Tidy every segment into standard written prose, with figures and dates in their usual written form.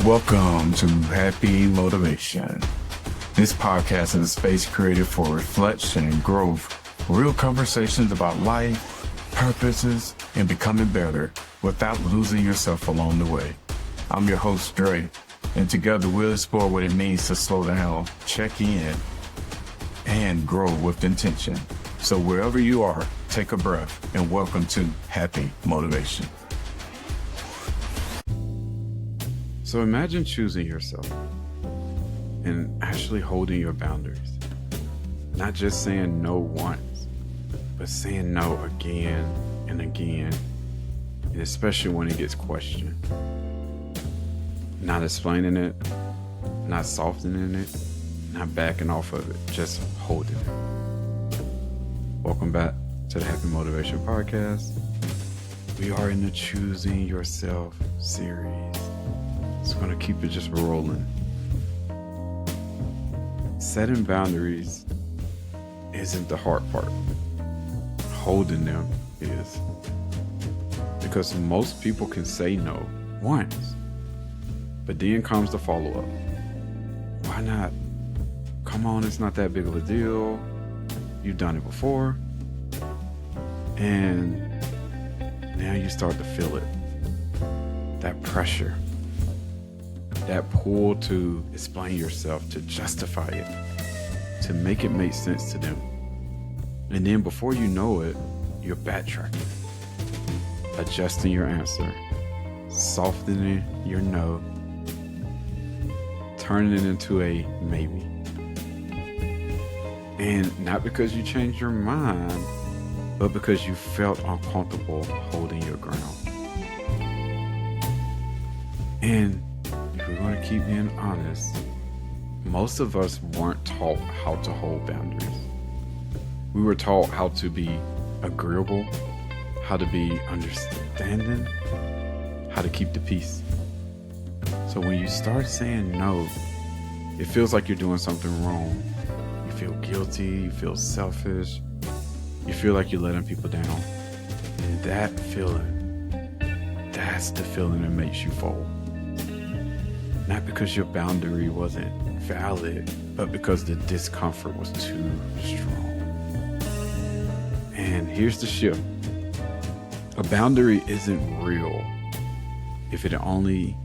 Welcome to Happy Motivation. This podcast is a space created for reflection and growth, real conversations about life, purposes, and becoming better without losing yourself along the way. I'm your host, Dre, and together we'll explore what it means to slow down, check in, and grow with intention. So wherever you are, take a breath and welcome to Happy Motivation. So imagine choosing yourself and actually holding your boundaries. Not just saying no once, but saying no again and again, and especially when it gets questioned. Not explaining it, not softening it, not backing off of it, just holding it. Welcome back to the Happy Motivation Podcast. We are in the Choosing Yourself series. It's going to keep it just rolling. Setting boundaries isn't the hard part. Holding them is. Because most people can say no once, but then comes the follow-up. Why not? Come on, it's not that big of a deal. You've done it before. And now you start to feel it. That pressure. That pull to explain yourself, to justify it, to make it make sense to them. And then before you know it, you're backtracking, adjusting your answer, softening your no, turning it into a maybe. And not because you changed your mind, but because you felt uncomfortable holding your ground. And if we're going to keep being honest, most of us weren't taught how to hold boundaries. We were taught how to be agreeable, how to be understanding, how to keep the peace. So when you start saying no, it feels like you're doing something wrong. You feel guilty, you feel selfish, you feel like you're letting people down. And that feeling, that's the feeling that makes you fold. Not because your boundary wasn't valid, but because the discomfort was too strong. And here's the shift. A boundary isn't real if it only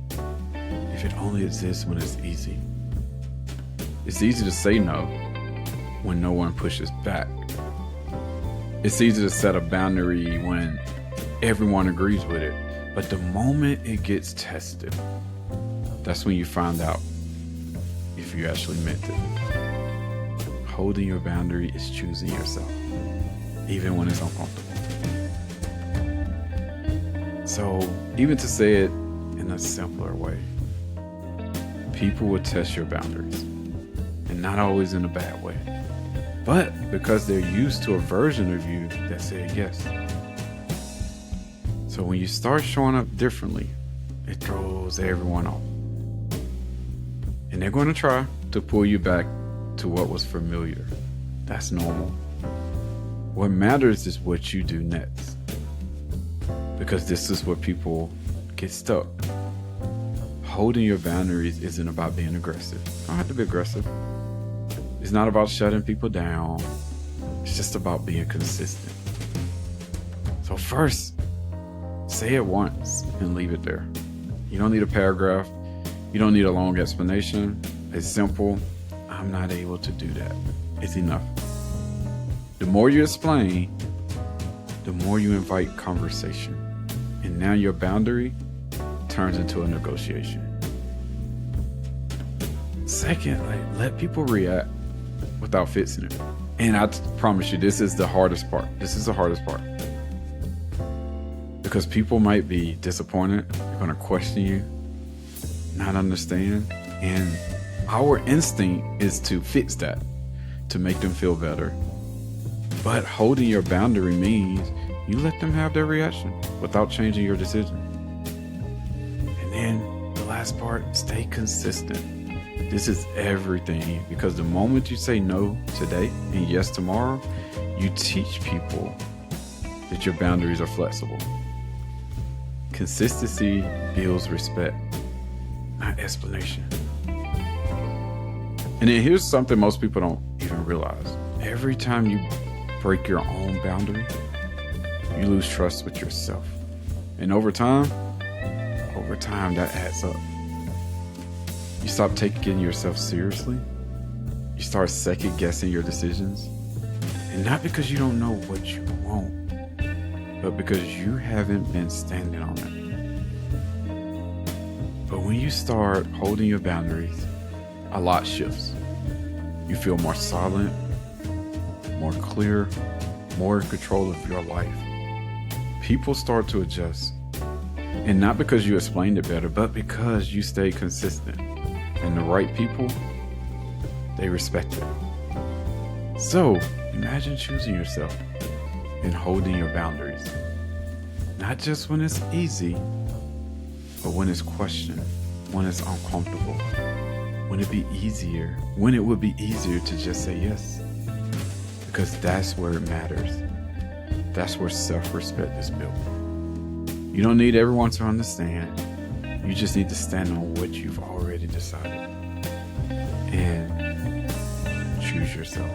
exists when it's easy. It's easy to say no when no one pushes back. It's easy to set a boundary when everyone agrees with it. But the moment it gets tested, that's when you find out if you actually meant it. Holding your boundary is choosing yourself, even when it's uncomfortable. So, even to say it in a simpler way, people will test your boundaries, and not always in a bad way, but because they're used to a version of you that said yes. So when you start showing up differently, it throws everyone off. And they're going to try to pull you back to what was familiar. That's normal. What matters is what you do next. Because this is where people get stuck. Holding your boundaries isn't about being aggressive. You don't have to be aggressive. It's not about shutting people down. It's just about being consistent. So first, say it once and leave it there. You don't need a paragraph. You don't need a long explanation. It's simple. I'm not able to do that. It's enough. The more you explain, the more you invite conversation. And now your boundary turns into a negotiation. Second, let people react without fixing it. And I promise you, this is the hardest part. This is the hardest part. Because people might be disappointed. They're going to question you, not understand. And our instinct is to fix that, to make them feel better. But holding your boundary means you let them have their reaction without changing your decision. And then the last part, stay consistent. This is everything, because the moment you say no today and yes tomorrow, you teach people that your boundaries are flexible. Consistency builds respect. not explanation. And then here's something most people don't even realize. Every time you break your own boundary, you lose trust with yourself. And over time, that adds up. You stop taking yourself seriously. You start second guessing your decisions. And not because you don't know what you want, but because you haven't been standing on it. But when you start holding your boundaries, a lot shifts. You feel more silent, more clear, more in control of your life. People start to adjust. And not because you explained it better, but because you stay consistent. And the right people, they respect it. So imagine choosing yourself and holding your boundaries. Not just when it's easy, but when it's questioned, when it's uncomfortable, when it would be easier to just say yes. Because that's where it matters. That's where self-respect is built. You don't need everyone to understand. You just need to stand on what you've already decided. And choose yourself.